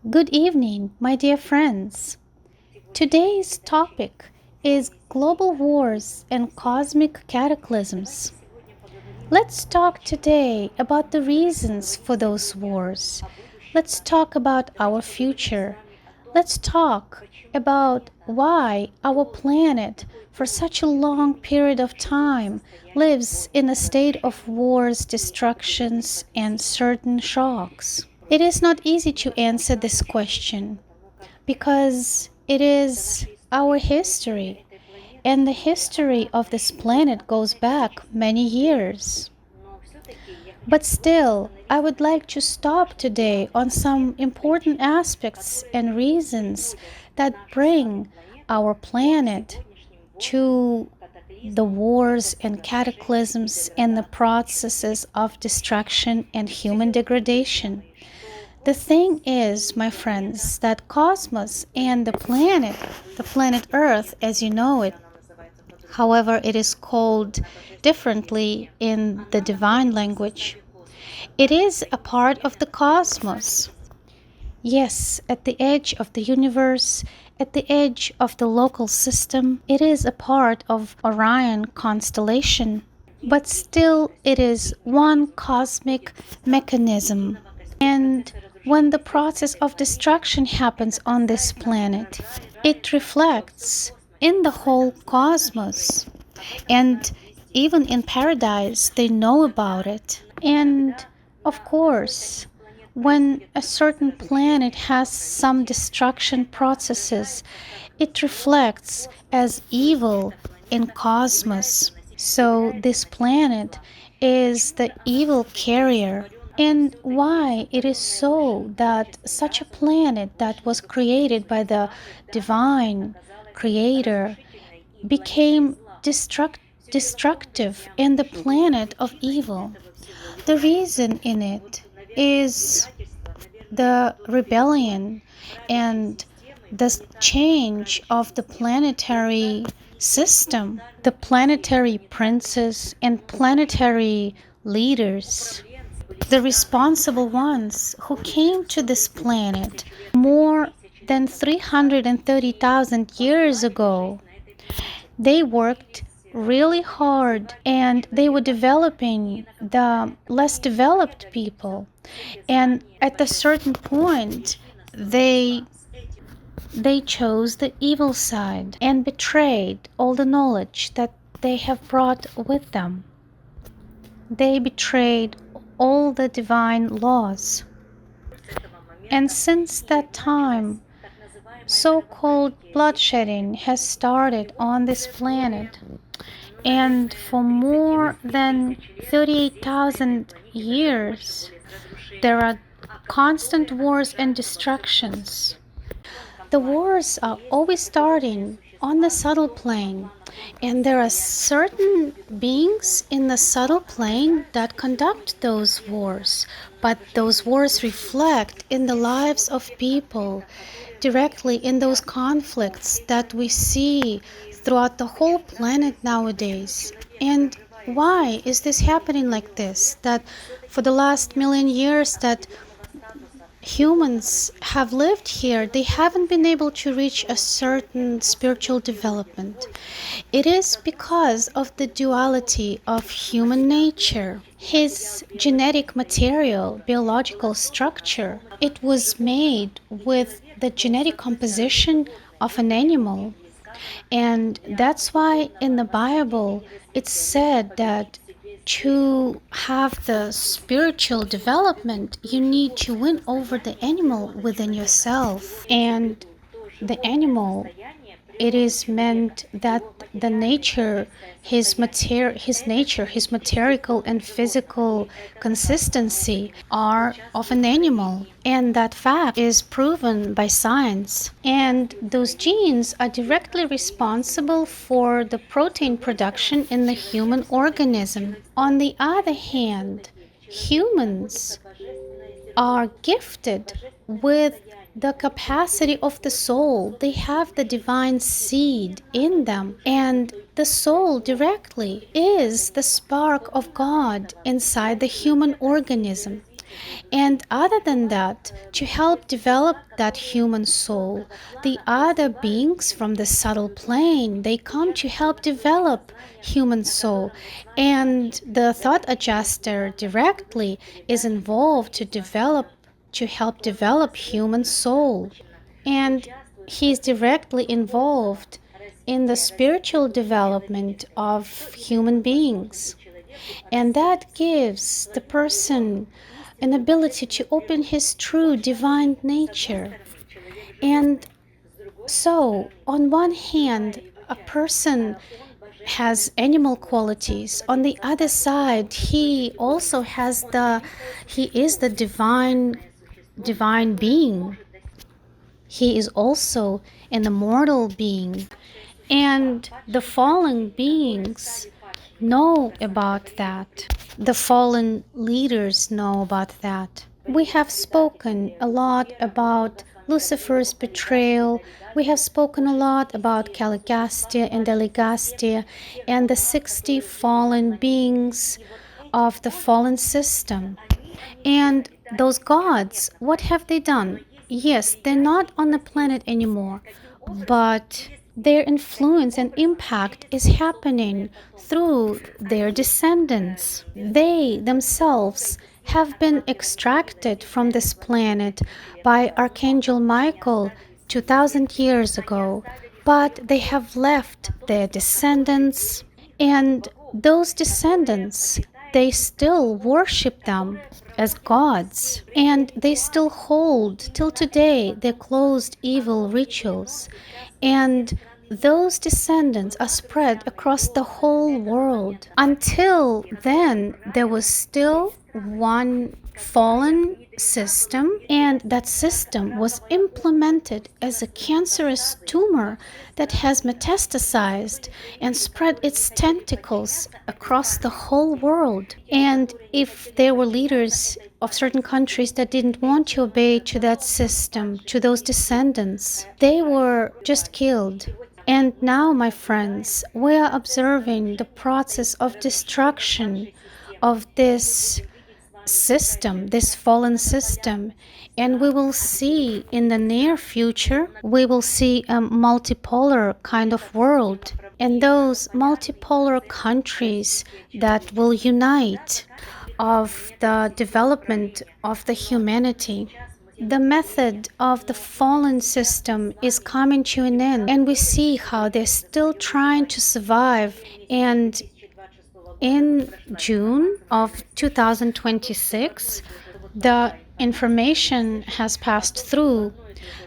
Good evening, my dear friends. Today's topic is global wars and cosmic cataclysms. Let's talk today about the reasons for those wars. Let's talk about our future. Let's talk about why our planet, for such a long period of time, lives in a state of wars, destructions, and certain shocks. It is not easy to answer this question because it is our history, and the history of this planet goes back many years. But still, I would like to stop today on some important aspects and reasons that bring our planet to the wars and cataclysms and the processes of destruction and human degradation. The thing is, my friends, that cosmos and the planet Earth as you know it, however it is called differently in the divine language, it is a part of the cosmos. Yes, at the edge of the universe, at the edge of the local system, it is a part of Orion constellation, but still it is one cosmic mechanism. And when the process of destruction happens on this planet, it reflects in the whole cosmos. And even in paradise, they know about it. And of course, when a certain planet has some destruction processes, it reflects as evil in cosmos. So this planet is the evil carrier. And why it is so that such a planet that was created by the divine creator became destructive and the planet of evil. The reason in it is the rebellion and the change of the planetary system, the planetary princes and planetary leaders, the responsible ones who came to this planet more than 330,000 years ago. They worked really hard and they were developing the less developed people. And at a certain point, they chose the evil side and betrayed all the knowledge that they have brought with them. They betrayed all the divine laws. And since that time, so-called bloodshedding has started on this planet. And for more than 38,000 years, there are constant wars and destructions. The wars are always starting on the subtle plane, and there are certain beings in the subtle plane that conduct those wars, but those wars reflect in the lives of people directly in those conflicts that we see throughout the whole planet nowadays. And why is this happening like this? That for the last million years that humans have lived here, they haven't been able to reach a certain spiritual development. It is because of the duality of human nature. His genetic material, biological structure, it was made with the genetic composition of an animal. And that's why in the Bible it's said that to have the spiritual development, you need to win over the animal within yourself. And the animal, it is meant that the nature, his nature, his material and physical consistency are of an animal. And that fact is proven by science. And those genes are directly responsible for the protein production in the human organism. On the other hand, humans are gifted with the capacity of the soul. They have the divine seed in them, and the soul directly is the spark of God inside the human organism. And other than that, to help develop that human soul, the other beings from the subtle plane, they come to help develop human soul. And the thought adjuster directly is involved to help develop human soul. And he's directly involved in the spiritual development of human beings. And that gives the person an ability to open his true divine nature. And so, on one hand, a person has animal qualities. On the other side, he is the divine being. He is also an immortal being. And the fallen beings know about that. The fallen leaders know about that. We have spoken a lot about Lucifer's betrayal. We have spoken a lot about Caligastia and Delegastia and the 60 fallen beings of the fallen system. And those gods, what have they done? Yes, they're not on the planet anymore, but their influence and impact is happening through their descendants. They themselves have been extracted from this planet by Archangel Michael 2000 years ago, but they have left their descendants, and those descendants, they still worship them as gods, and they still hold till today their closed evil rituals. And those descendants are spread across the whole world. Until then, there was still one fallen system, and that system was implemented as a cancerous tumor that has metastasized and spread its tentacles across the whole world. And if there were leaders of certain countries that didn't want to obey to that system, to those descendants, they were just killed. And now, my friends, we are observing the process of destruction of this system, this fallen system. And we will see in the near future, we will see a multipolar kind of world. And those multipolar countries that will unite of the development of the humanity. The method of the fallen system is coming to an end, and we see how they're still trying to survive. And in June of 2026, the information has passed through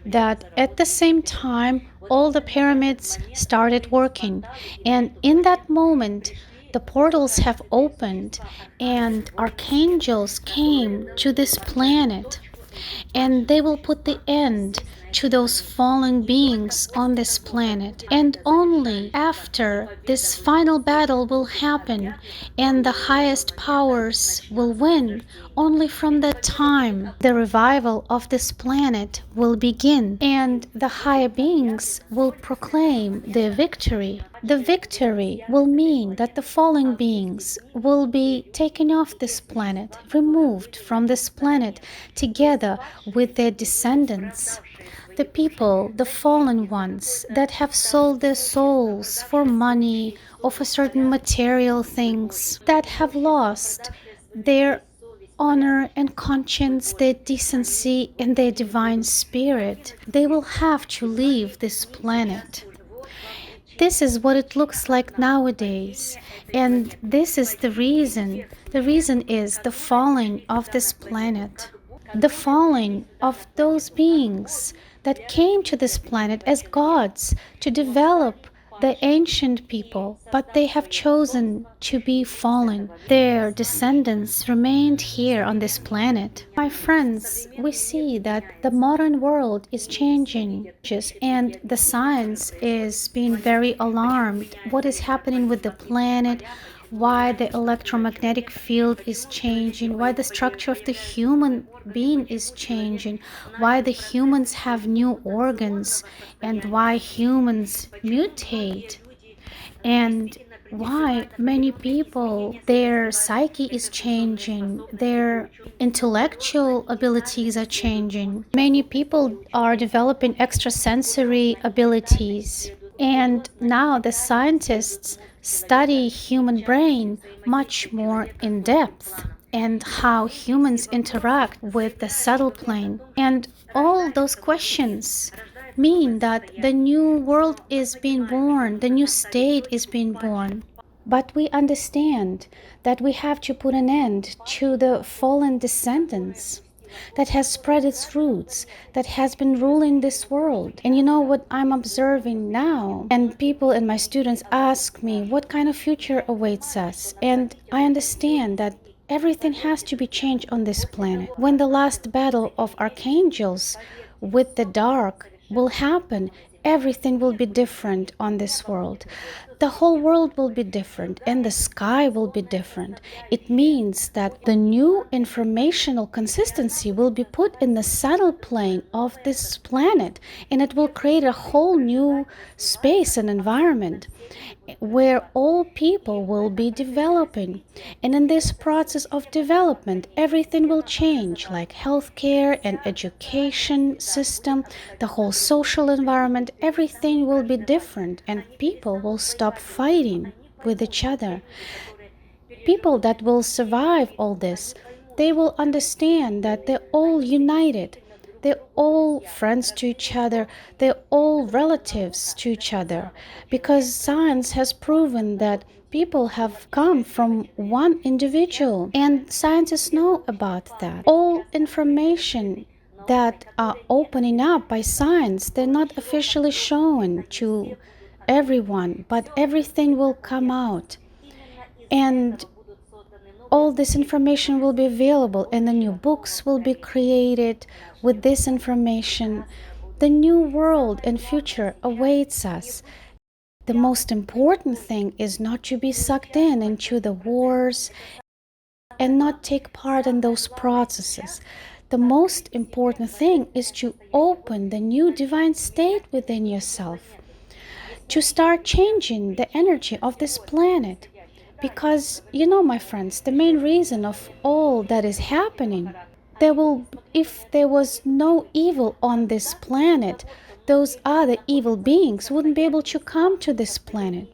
that at the same time, all the pyramids started working. And in that moment, the portals have opened and archangels came to this planet, and they will put the end to those fallen beings on this planet. And only after this final battle will happen and the highest powers will win, only from that time the revival of this planet will begin, and the higher beings will proclaim their victory. The victory will mean that the fallen beings will be taken off this planet, removed from this planet, together with their descendants. The people, the fallen ones, that have sold their souls for money or for certain material things, that have lost their honor and conscience, their decency, and their divine spirit, they will have to leave this planet. This is what it looks like nowadays, and this is the reason. The reason is the falling of this planet, the falling of those beings that came to this planet as gods to develop the ancient people, but they have chosen to be fallen. Their descendants remained here on this planet. My friends, we see that the modern world is changing, and the science is being very alarmed. What is happening with the planet? Why the electromagnetic field is changing, why the structure of the human being is changing, why the humans have new organs, and why humans mutate. And why many people, their psyche is changing, their intellectual abilities are changing. Many people are developing extrasensory abilities. And now the scientists study human brain much more in depth and how humans interact with the subtle plane. And all those questions mean that the new world is being born, the new state is being born. But we understand that we have to put an end to the fallen descendants that has spread its roots, that has been ruling this world. And you know what I'm observing now? And people and my students ask me what kind of future awaits us. And I understand that everything has to be changed on this planet. When the last battle of archangels with the dark will happen, everything will be different on this world. The whole world will be different and the sky will be different. It means that the new informational consistency will be put in the subtle plane of this planet, and it will create a whole new space and environment where all people will be developing. And in this process of development, everything will change, like healthcare and education system, the whole social environment, everything will be different, and people will stop fighting with each other. People that will survive all this, they will understand that they're all united. They're all friends to each other. They're all relatives to each other. Because science has proven that people have come from one individual. And scientists know about that. All information that are opening up by science, they're not officially shown to everyone, but everything will come out. And all this information will be available, and the new books will be created with this information. The new world and future awaits us. The most important thing is not to be sucked in into the wars and not take part in those processes. The most important thing is to open the new divine state within yourself, to start changing the energy of this planet. Because, you know, my friends, the main reason of all that is happening, if there was no evil on this planet, those other evil beings wouldn't be able to come to this planet.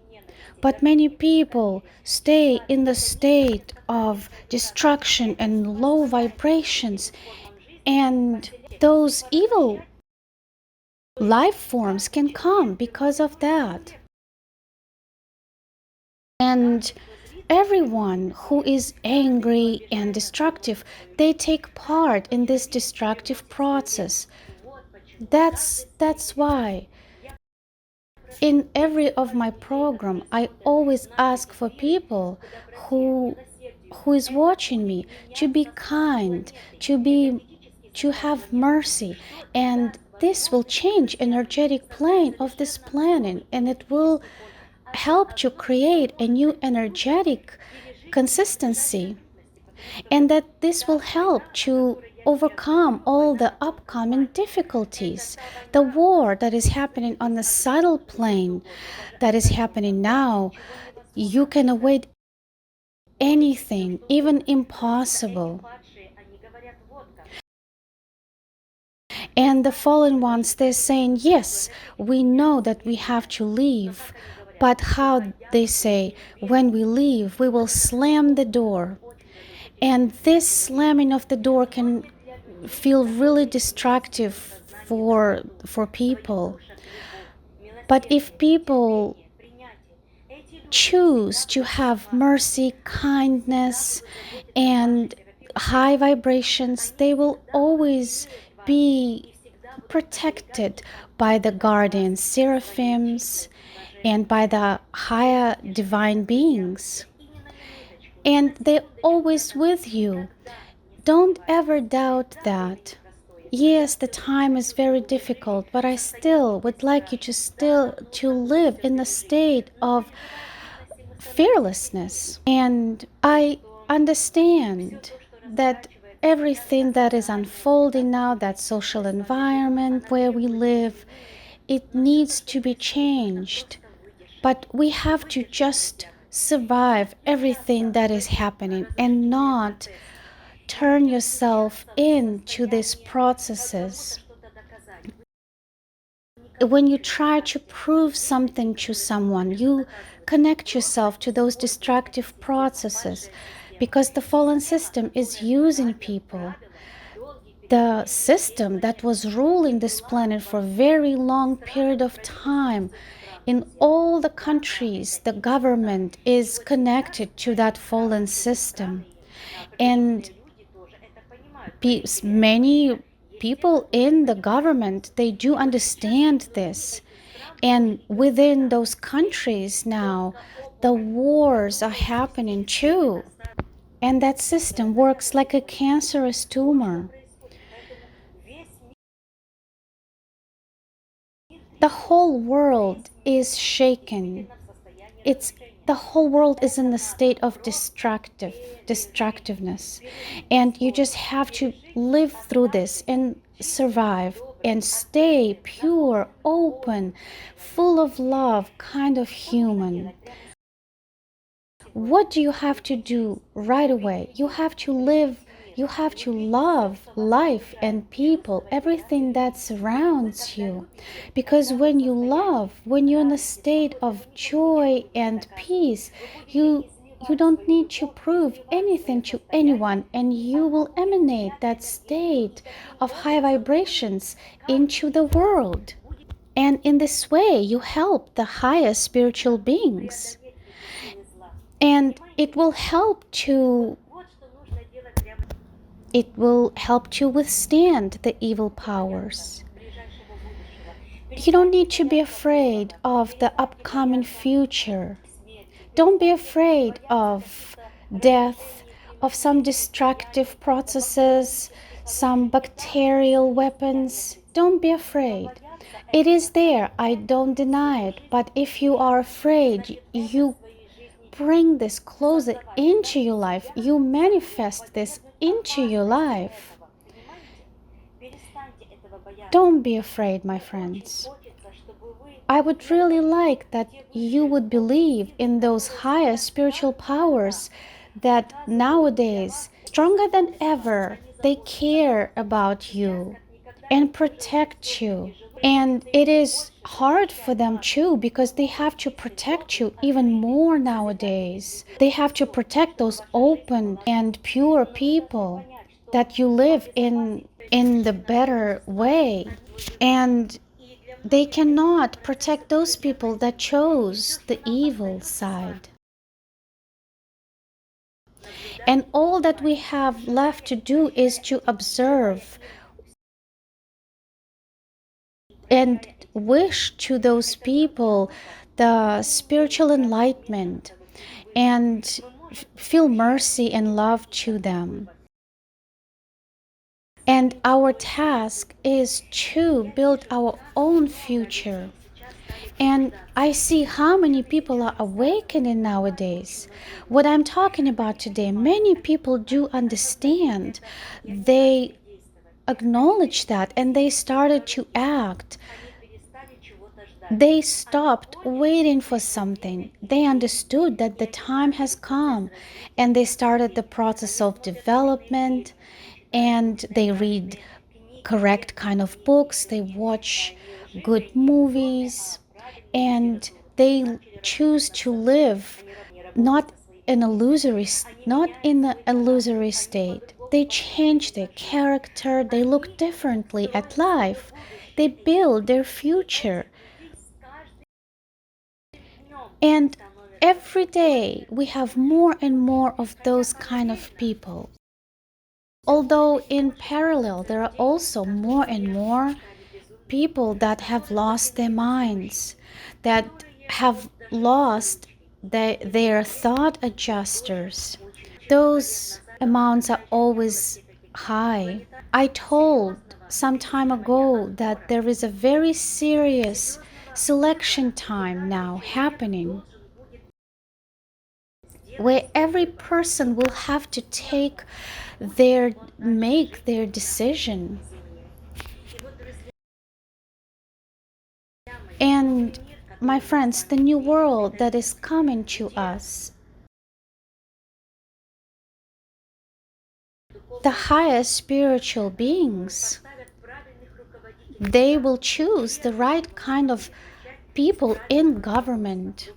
But many people stay in the state of destruction and low vibrations, and those evil life forms can come because of that. And everyone who is angry and destructive, they take part in this destructive process. That's why in every of my program I always ask for people who is watching me to be kind, to have mercy, and this will change energetic plane of this planet, and it will help to create a new energetic consistency, and that this will help to overcome all the upcoming difficulties. The war that is happening on the subtle plane, that is happening now, you can avoid anything, even impossible. And the fallen ones, they're saying, yes, we know that we have to leave, but how they say, when we leave, we will slam the door. And this slamming of the door can feel really destructive for people. But if people choose to have mercy, kindness, and high vibrations, they will always be protected by the guardian seraphims and by the higher divine beings. And they're always with you. Don't ever doubt that. Yes, the time is very difficult, but I still would like you to live in the state of fearlessness. And I understand that everything that is unfolding now, that social environment where we live, it needs to be changed. But we have to just survive everything that is happening and not turn yourself into these processes. When you try to prove something to someone, you connect yourself to those destructive processes because the fallen system is using people. The system that was ruling this planet for a very long period of time, in all the countries, the government is connected to that fallen system. And many people in the government, they do understand this. And within those countries now, the wars are happening too. And that system works like a cancerous tumor. The whole world is shaken. It's the whole world is in a state of destructiveness. And you just have to live through this and survive and stay pure, open, full of love, kind of human. What do you have to do right away? You have to live, you have to love life and people, everything that surrounds you. Because when you love, when you're in a state of joy and peace, you don't need to prove anything to anyone, and you will emanate that state of high vibrations into the world. And in this way, you help the higher spiritual beings. And it will help to withstand the evil powers. You don't need to be afraid of the upcoming future. Don't be afraid of death, of some destructive processes, some bacterial weapons. Don't be afraid. It is there, I don't deny it, but if you are afraid, you bring this closer into your life, you manifest this into your life. Don't be afraid, my friends. I would really like that you would believe in those higher spiritual powers that nowadays, stronger than ever, they care about you and protect you. And it is hard for them too because they have to protect you even more nowadays. They have to protect those open and pure people that you live in the better way. And they cannot protect those people that chose the evil side. And all that we have left to do is to observe and wish to those people the spiritual enlightenment and feel mercy and love to them. And our task is to build our own future. And I see how many people are awakening nowadays. What I'm talking about today, many people do understand. They acknowledge that and they started to act. They stopped waiting for something. They understood that the time has come and they started the process of development, and they read correct kind of books, they watch good movies, and they choose to live not not in an illusory state. They change their character, they look differently at life, they build their future. And every day we have more and more of those kind of people. Although in parallel there are also more and more people that have lost their minds, that have lost their thought adjusters. Those amounts are always high. I told some time ago that there is a very serious selection time now happening where every person will have to make their decision. And my friends, the new world that is coming to us, the highest spiritual beings, they will choose the right kind of people in government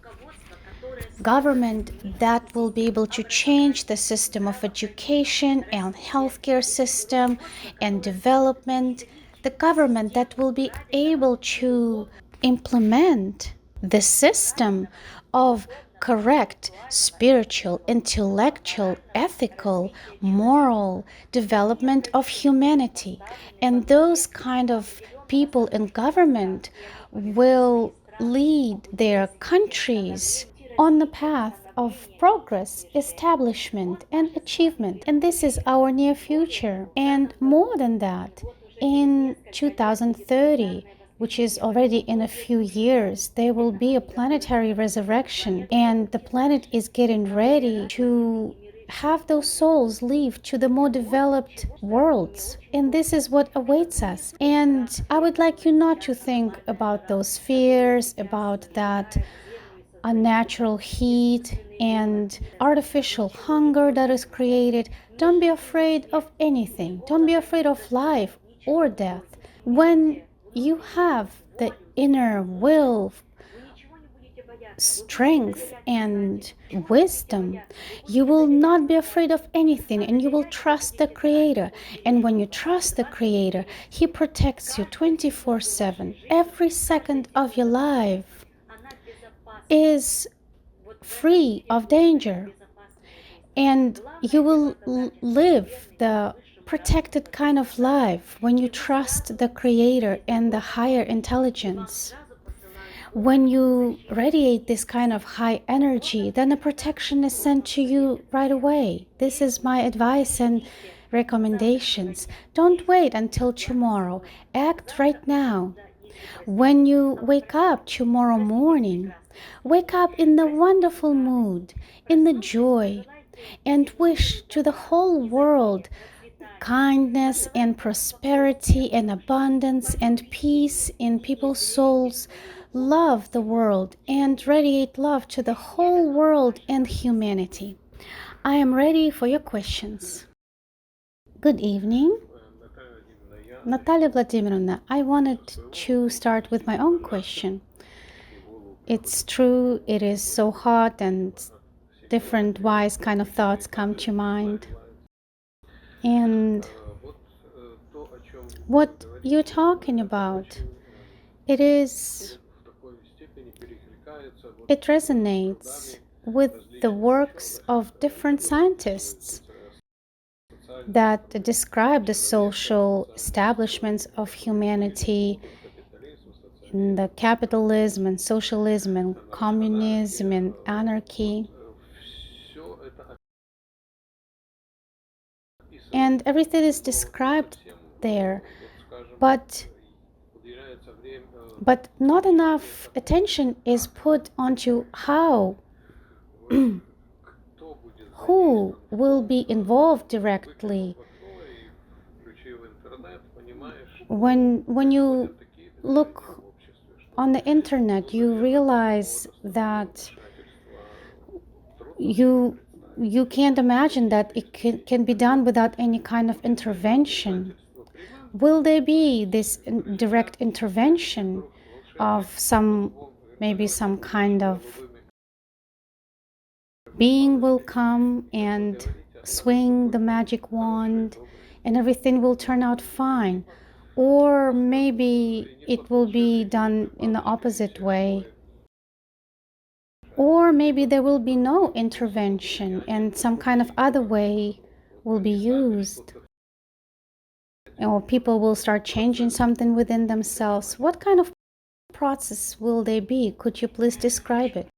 that will be able to change the system of education and healthcare system and development, the government that will be able to implement the system of correct spiritual, intellectual, ethical, moral development of humanity. And those kind of people in government will lead their countries on the path of progress, establishment, and achievement. And this is our near future. And more than that, in 2030, which is already in a few years, there will be a planetary resurrection, and the planet is getting ready to have those souls leave to the more developed worlds. And this is what awaits us. And I would like you not to think about those fears, about that unnatural heat and artificial hunger that is created. Don't be afraid of anything. Don't be afraid of life or death. When you have the inner will, strength, and wisdom, you will not be afraid of anything, and you will trust the Creator. And when you trust the Creator, He protects you 24/7. Every second of your life is free of danger, and you will live the protected kind of life when you trust the Creator and the higher intelligence. When you radiate this kind of high energy, then the protection is sent to you right away. This is my advice and recommendations. Don't wait until tomorrow. Act right now. When you wake up tomorrow morning, wake up in the wonderful mood, in the joy, and wish to the whole world kindness and prosperity and abundance and peace in people's souls. Love the world and radiate love to the whole world and humanity. I am ready for your questions. Good evening. Natalia Vladimirovna, I wanted to start with my own question. It's true, it is so hot and different wise kind of thoughts come to mind. And what you're talking about, it resonates with the works of different scientists that describe the social establishments of humanity in the capitalism and socialism and communism and anarchy. And everything is described there, but not enough attention is put onto how who will be involved directly. When you look on the internet, you realize that you can't imagine that it can be done without any kind of intervention. Will there be this direct intervention of maybe some kind of being will come and swing the magic wand and everything will turn out fine? Or maybe it will be done in the opposite way. Or maybe there will be no intervention and some kind of other way will be used. Or people will start changing something within themselves. What kind of process will they be? Could you please describe it?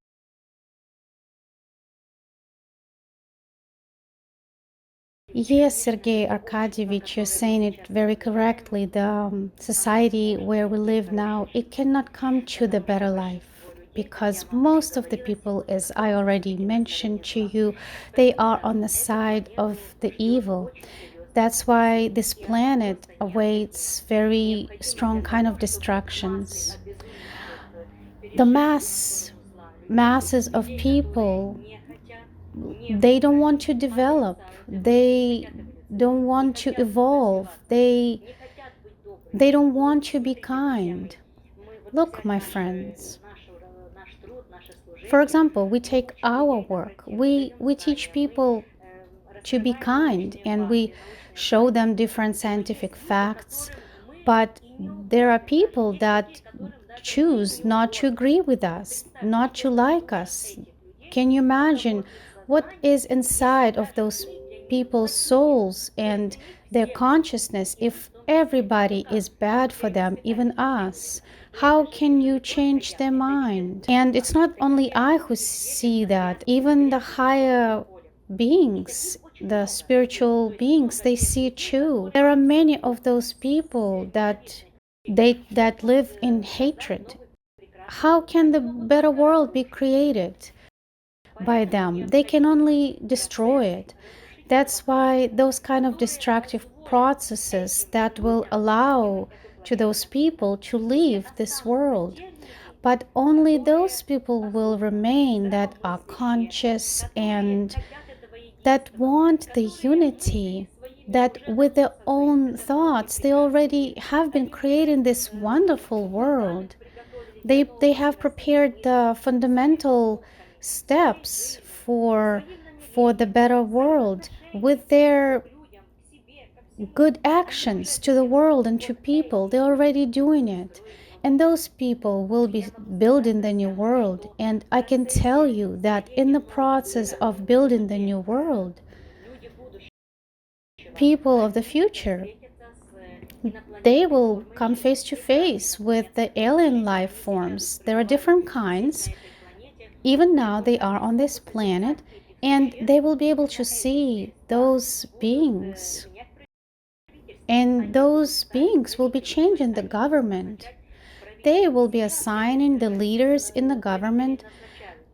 Yes, Sergei Arkadyevich, you're saying it very correctly. The society where we live now, it cannot come to the better life because most of the people, as I already mentioned to you, they are on the side of the evil. That's why this planet awaits very strong kind of destructions. The masses of people, they don't want to develop, they don't want to evolve, they don't want to be kind. Look, my friends, for example, we take our work, we teach people to be kind, and we show them different scientific facts, but there are people that choose not to agree with us, not to like us. Can you imagine what is inside of those people's souls and their consciousness if everybody is bad for them, even us? How can you change their mind? And it's not only I who see that, even the higher beings, the spiritual beings, they see it too. There are many of those people that live in hatred. How can the better world be created by them? They can only destroy it. That's why those kind of destructive processes that will allow to those people to leave this world. But only those people will remain that are conscious and that want the unity, that with their own thoughts they already have been creating this wonderful world. They have prepared the fundamental steps for the better world with their good actions to the world and to people. They're already doing it. And those people will be building the new world. And I can tell you that in the process of building the new world, people of the future, they will come face to face with the alien life forms. There are different kinds. Even now they are on this planet, and they will be able to see those beings. And those beings will be changing the government. They will be assigning the leaders in the government.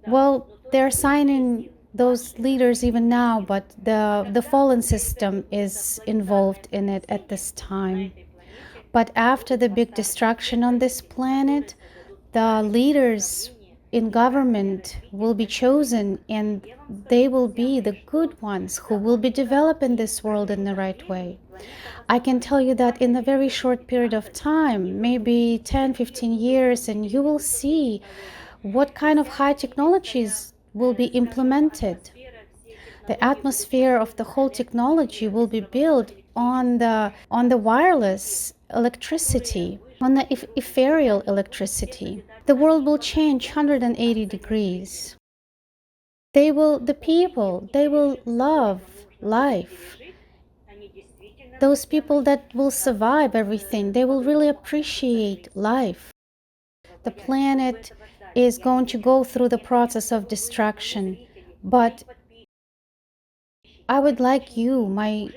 Well, they're assigning those leaders even now, but the fallen system is involved in it at this time. But after the big destruction on this planet, the leaders in government will be chosen, and they will be the good ones who will be developing this world in the right way. I can tell you that in a very short period of time, maybe 10, 15 years, and you will see what kind of high technologies will be implemented. The atmosphere of the whole technology will be built on the wireless electricity, on the ethereal electricity. The world will change 180 degrees. The people, they will love life. Those people that will survive everything, they will really appreciate life. The planet is going to go through the process of destruction, but I would like you, my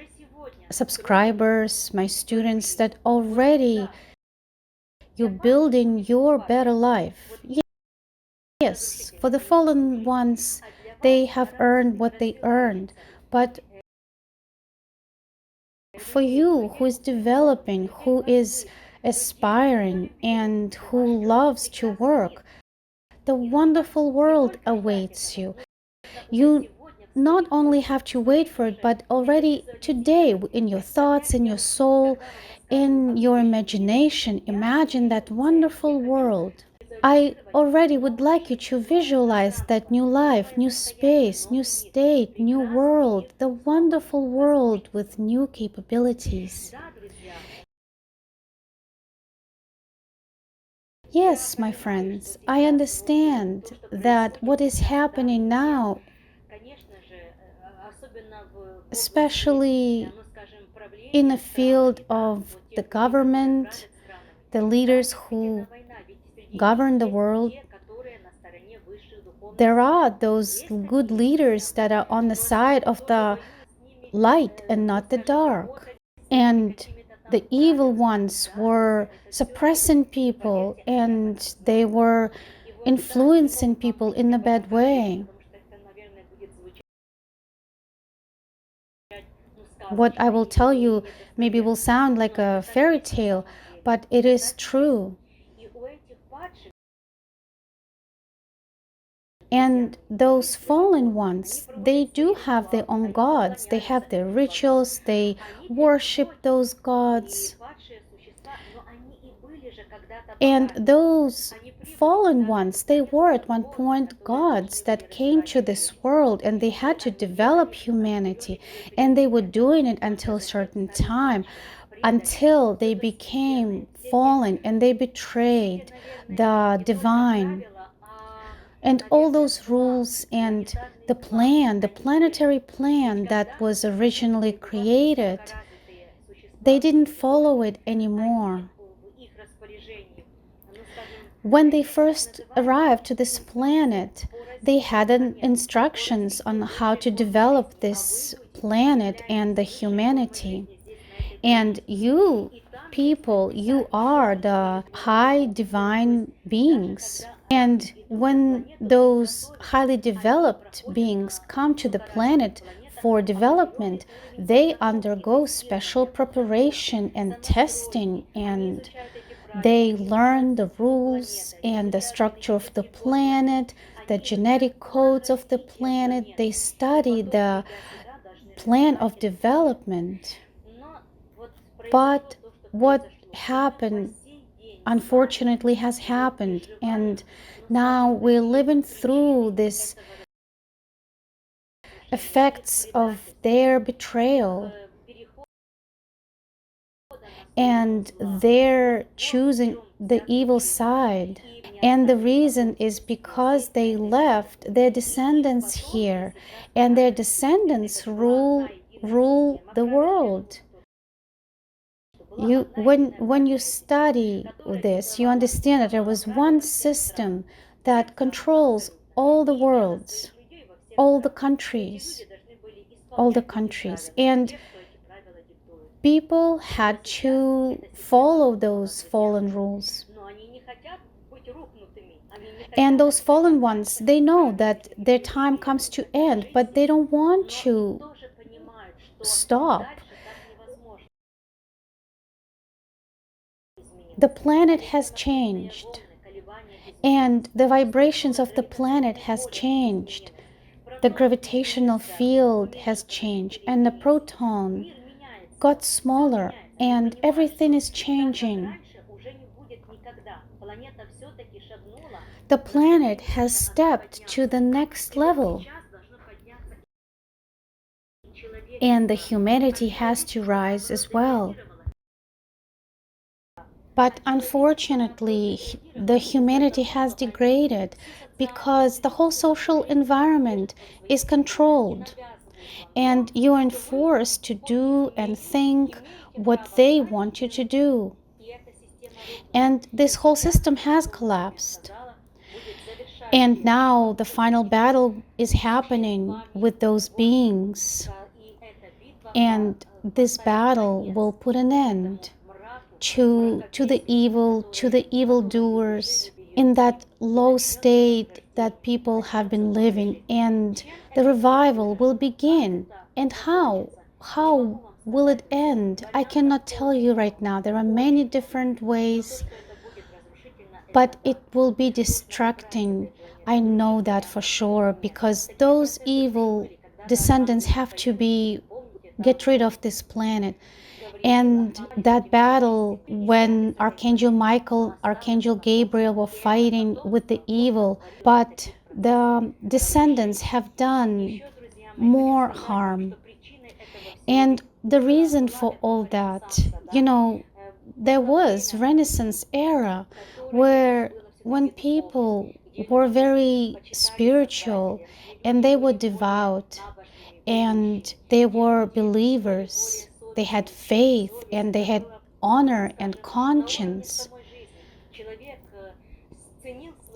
subscribers, my students, that already you're building your better life. Yes, for the fallen ones, they have earned what they earned, but for you who is developing, who is aspiring, and who loves to work, the wonderful world awaits you. You not only have to wait for it, but already today, in your thoughts, in your soul, in your imagination, imagine that wonderful world. I already would like you to visualize that new life, new space, new state, new world, the wonderful world with new capabilities. Yes, my friends, I understand that what is happening now, especially in the field of the government, the leaders who govern the world, there are those good leaders that are on the side of the light and not the dark. And the evil ones were suppressing people, and they were influencing people in a bad way. What I will tell you maybe will sound like a fairy tale, but it is true. And those fallen ones, they do have their own gods. They have their rituals, they worship those gods. And those fallen ones, they were at one point gods that came to this world, and they had to develop humanity. And they were doing it until a certain time, until they became fallen and they betrayed the divine. And all those rules and the plan, the planetary plan that was originally created, they didn't follow it anymore. When they first arrived to this planet, they had instructions on how to develop this planet and the humanity. And you people, you are the high divine beings. And when those highly developed beings come to the planet for development, they undergo special preparation and testing, and they learn the rules and the structure of the planet, the genetic codes of the planet. They study the plan of development. But what happened, unfortunately, has happened, and now we're living through this effects of their betrayal, and they're choosing the evil side. And the reason is because they left their descendants here, and their descendants rule the world. When you study this, you understand that there was one system that controls all the worlds, all the countries, and people had to follow those fallen rules. And those fallen ones, they know that their time comes to end, but they don't want to stop. The planet has changed, and the vibrations of the planet has changed. The gravitational field has changed, and the proton got smaller, and everything is changing. The planet has stepped to the next level, and the humanity has to rise as well. But unfortunately, the humanity has degraded because the whole social environment is controlled, and you are enforced to do and think what they want you to do. And this whole system has collapsed. And now the final battle is happening with those beings. And this battle will put an end to the evil, to the evildoers, in that low state that people have been living, and the revival will begin. And how will it end? I cannot tell you right now. There are many different ways, but it will be distracting. I know that for sure, because those evil descendants have to get rid of this planet. And that battle, when Archangel Michael, Archangel Gabriel were fighting with the evil, but the descendants have done more harm. And the reason for all that, there was Renaissance era where when people were very spiritual and they were devout and they were believers, they had faith and they had honor and conscience,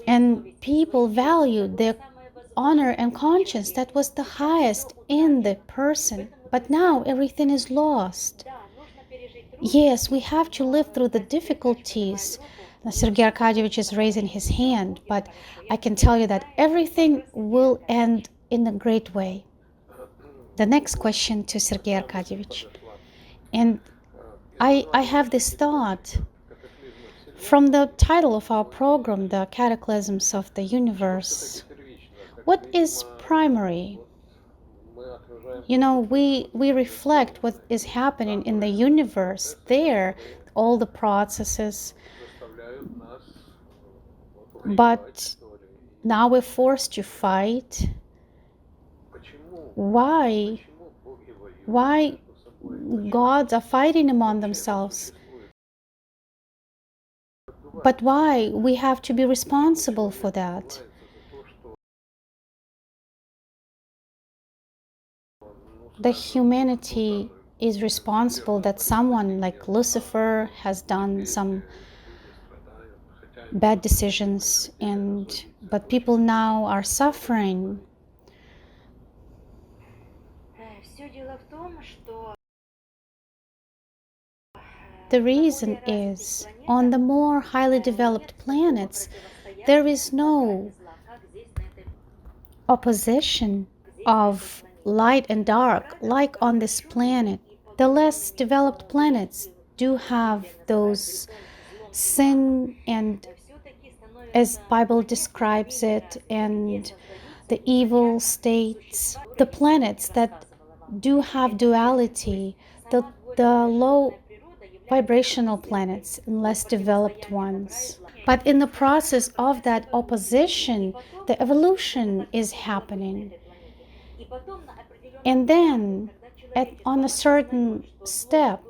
and people valued their honor and conscience. That was the highest in the person. But now everything is lost. Yes, we have to live through the difficulties. Sergei Arkadyevich is raising his hand, but I can tell you that everything will end in a great way. The next question to Sergei Arkadyevich. And I have this thought from the title of our program, The Cataclysms of the Universe. What is primary? We reflect what is happening in the universe there, all the processes, but now we're forced to fight. Why? Why gods are fighting among themselves? But why? We have to be responsible for that. The humanity is responsible that someone like Lucifer has done some bad decisions, but people now are suffering. The reason is, on the more highly developed planets, there is no opposition of light and dark like on this planet. The less developed planets do have those sin and, as Bible describes it, and the evil states. The planets that do have duality, the low vibrational planets and less developed ones. But in the process of that opposition, the evolution is happening. And then, on a certain step,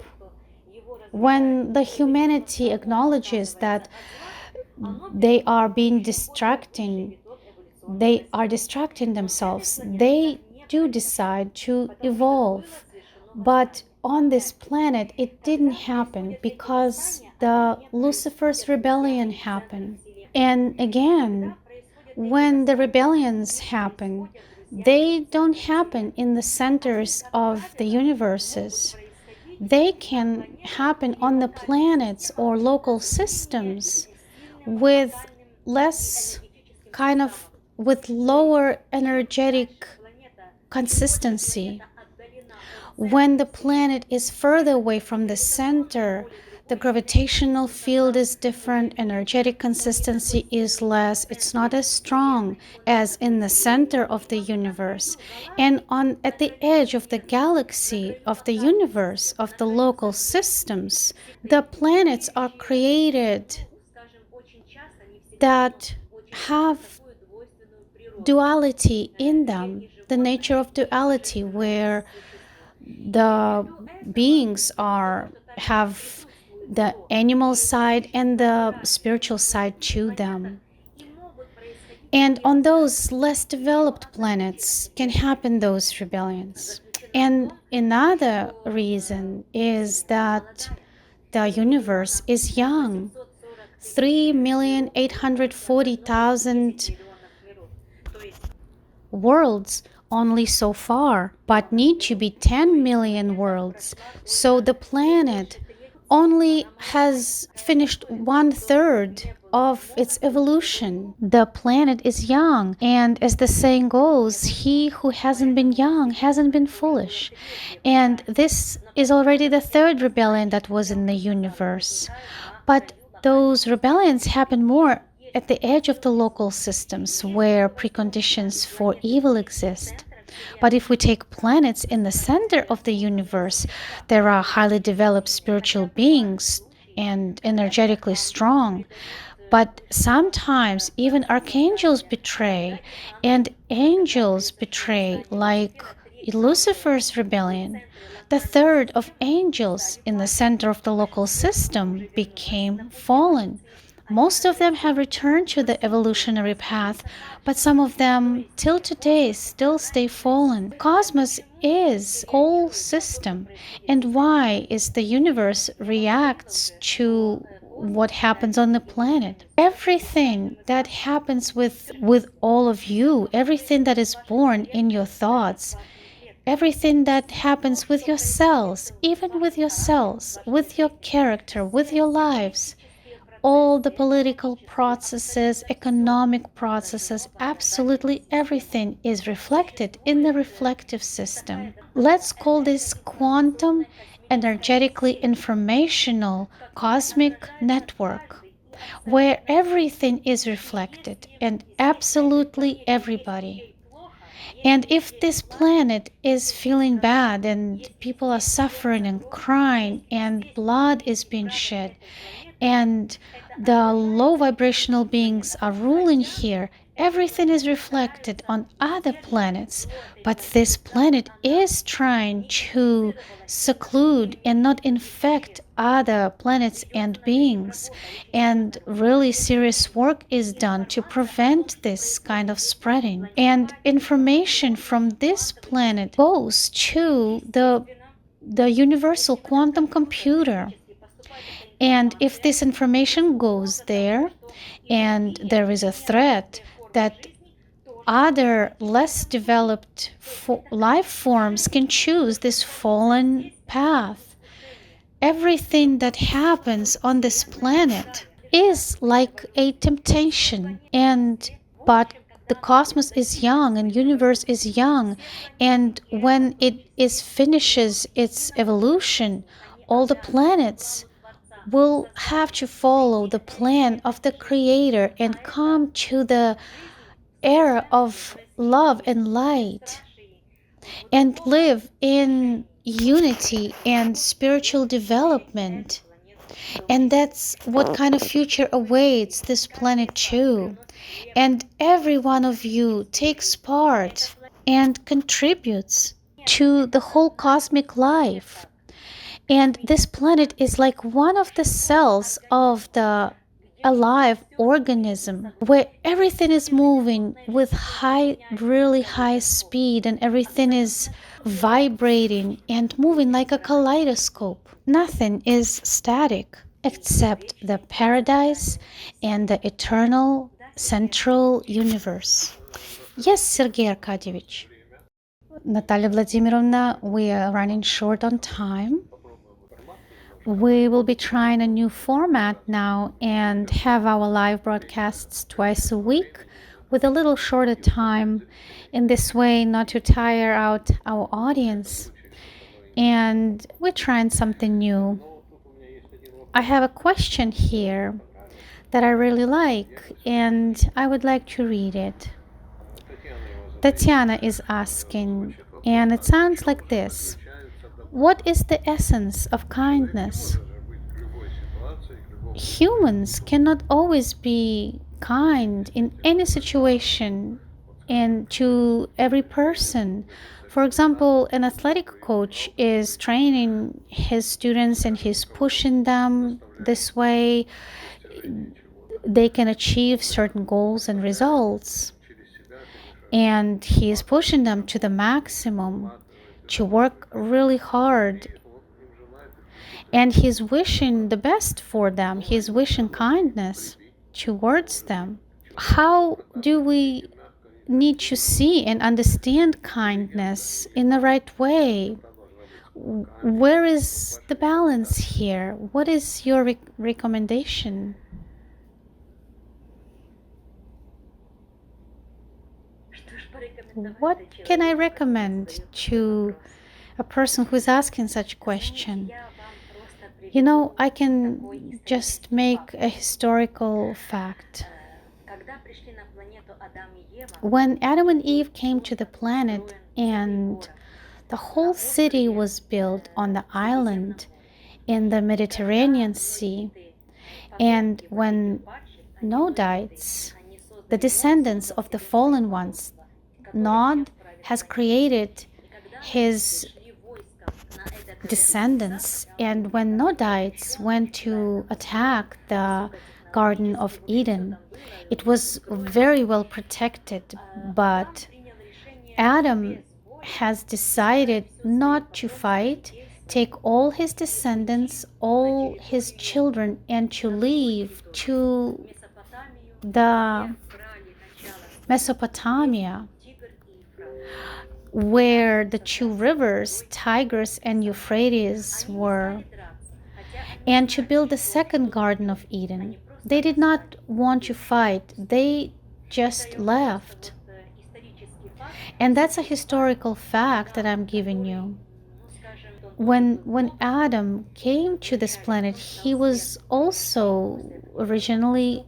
when the humanity acknowledges that they are distracting themselves, they do decide to evolve. But on this planet, it didn't happen because the Lucifer's rebellion happened. And again, when the rebellions happen, they don't happen in the centers of the universes. They can happen on the planets or local systems with less with lower energetic consistency. When the planet is further away from the center, the gravitational field is different, energetic consistency is less, it's not as strong as in the center of the universe. And at the edge of the galaxy, of the universe, of the local systems, the planets are created that have duality in them, the nature of duality, where the beings have the animal side and the spiritual side to them. And on those less developed planets can happen those rebellions. And another reason is that the universe is young. 3,840,000 worlds only so far, but need to be 10 million worlds. So the planet only has finished 1/3 of its evolution. The planet is young, and as the saying goes, he who hasn't been young hasn't been foolish. And this is already the third rebellion that was in the universe. But those rebellions happen more at the edge of the local systems where preconditions for evil exist. But if we take planets in the center of the universe, there are highly developed spiritual beings and energetically strong. But sometimes even archangels betray, and angels betray, like Lucifer's rebellion. The third of angels in the center of the local system became fallen. Most of them have returned to the evolutionary path, but some of them till today still stay fallen. Cosmos is a whole system, and why is the universe reacts to what happens on the planet. Everything that happens with all of you, everything that is born in your thoughts, everything that happens with your cells, even with your cells, with your character, with your lives, all the political processes, economic processes, absolutely everything is reflected in the reflective system. Let's call this quantum, energetically informational, cosmic network. where everything is reflected and absolutely everybody. And if this planet is feeling bad and people are suffering and crying and blood is being shed and the low vibrational beings are ruling here, everything is reflected on other planets. But this planet is trying to seclude and not infect other planets and beings. And really serious work is done to prevent this kind of spreading. And information from this planet goes to the universal quantum computer. And if this information goes there and there is a threat that other less developed life forms can choose this fallen path, everything that happens on this planet is like a temptation. And but the cosmos is young and universe is young, and when it is finishes its evolution, all the planets will have to follow the plan of the creator and come to the era of love and light and live in unity and spiritual development. And that's what kind of future awaits this planet too. And every one of you takes part and contributes to the whole cosmic life. And this planet is like one of the cells of the alive organism where everything is moving with really high speed, and everything is vibrating and moving like a kaleidoscope. Nothing is static except the paradise and the eternal central universe. Yes, Sergei Arkadyevich. Natalia Vladimirovna, we are running short on time. We will be trying a new format now and have our live broadcasts twice a week with a little shorter time, in this way not to tire out our audience. And we're trying something new. I have a question here that I really like, and I would like to read it. Tatiana is asking, and it sounds like this. What is the essence of kindness? Humans cannot always be kind in any situation and to every person. For example, an athletic coach is training his students and he's pushing them this way they can achieve certain goals and results. And he is pushing them to the maximum to work really hard. And he's wishing the best for them. He's wishing kindness towards them. How do we need to see and understand kindness in the right way? Where is the balance here? What is your recommendation? What can I recommend to a person who is asking such a question? You know, I can just make a historical fact. When Adam and Eve came to the planet and the whole city was built on the island in the Mediterranean Sea, and when Nodites, the descendants of the fallen ones, Nod has created his descendants, and when Nodites went to attack the Garden of Eden, it was very well protected, but Adam has decided not to fight, take all his descendants, all his children, and to leave to the Mesopotamia, where the two rivers, Tigris and Euphrates, were, and to build the second Garden of Eden. They did not want to fight, they just left. And that's a historical fact that I'm giving you. When Adam came to this planet, he was also originally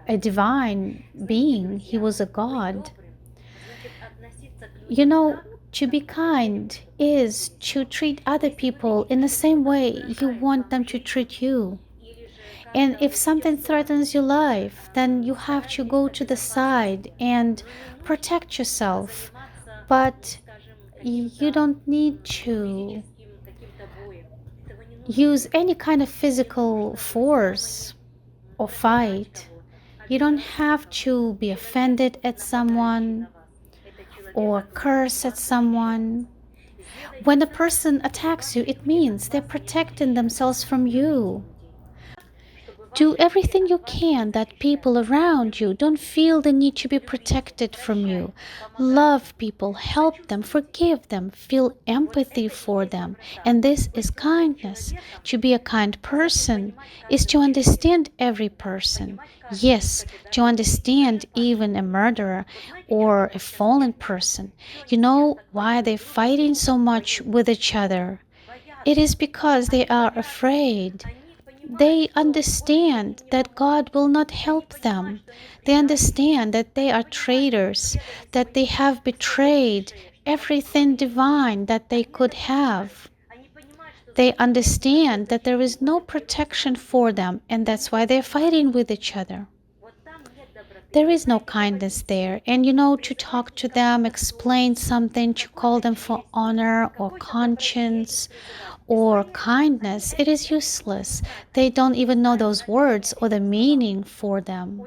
a divine being. He was a god. You know, to be kind is to treat other people in the same way you want them to treat you. And if something threatens your life, then you have to go to the side and protect yourself. But you don't need to use any kind of physical force or fight. You don't have to be offended at someone or curse at someone. When a person attacks you, it means they're protecting themselves from you. Do everything you can that people around you don't feel the need to be protected from you. Love people, help them, forgive them, feel empathy for them. And this is kindness. To be a kind person is to understand every person. Yes, to understand even a murderer or a fallen person. You know why they're fighting so much with each other? It is because they are afraid. They understand that God will not help them. They understand that they are traitors, that they have betrayed everything divine that they could have. They understand that there is no protection for them, and that's why they're fighting with each other. There is no kindness there. And to talk to them, explain something, to call them for honor or conscience or kindness, it is useless. They don't even know those words or the meaning for them.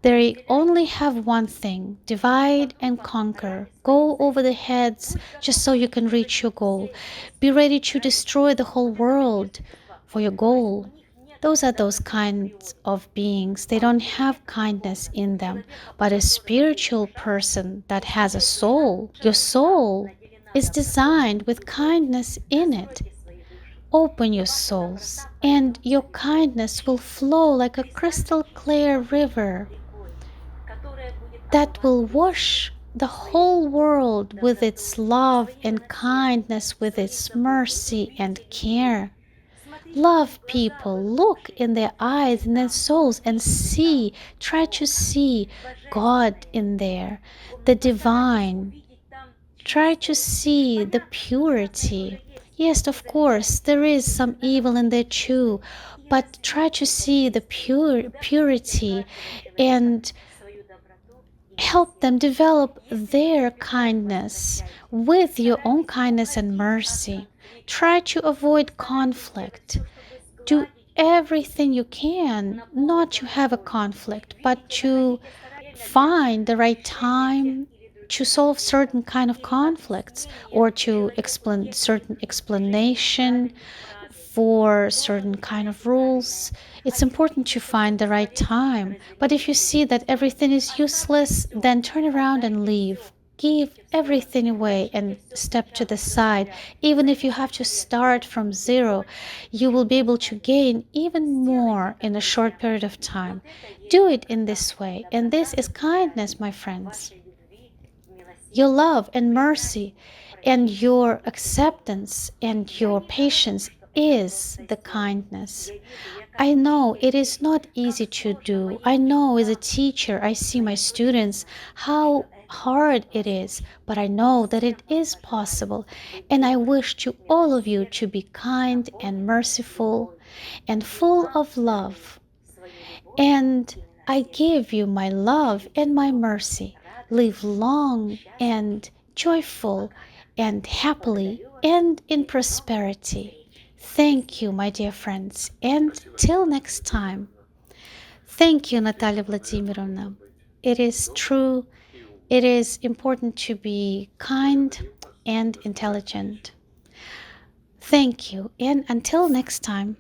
They only have one thing: divide and conquer. Go over the heads just so you can reach your goal. Be ready to destroy the whole world for your goal. Those are those kinds of beings. They don't have kindness in them. But a spiritual person that has a soul, your soul is designed with kindness in it. Open your souls, and your kindness will flow like a crystal clear river that will wash the whole world with its love and kindness, with its mercy and care. Love people, look in their eyes and their souls and see, try to see God in there, the divine. Try to see the purity. Yes, of course, there is some evil in there too, but try to see the purity and help them develop their kindness with your own kindness and mercy. Try to avoid conflict. Do everything you can not to have a conflict, but to find the right time to solve certain kind of conflicts or to explain certain explanation for certain kind of rules. It's important to find the right time. But if you see that everything is useless, then turn around and leave. Give everything away and step to the side. Even if you have to start from zero, you will be able to gain even more in a short period of time. Do it in this way. And this is kindness, my friends. Your love and mercy and your acceptance and your patience is the kindness. I know it is not easy to do. I know as a teacher, I see my students how hard it is, but I know that it is possible. And I wish to all of you to be kind and merciful and full of love. And I give you my love and my mercy. Live long and joyful and happily and in prosperity. Thank you, my dear friends, and till next time. Thank you, Natalia Vladimirovna. It is true, it is important to be kind and intelligent. Thank you, and until next time.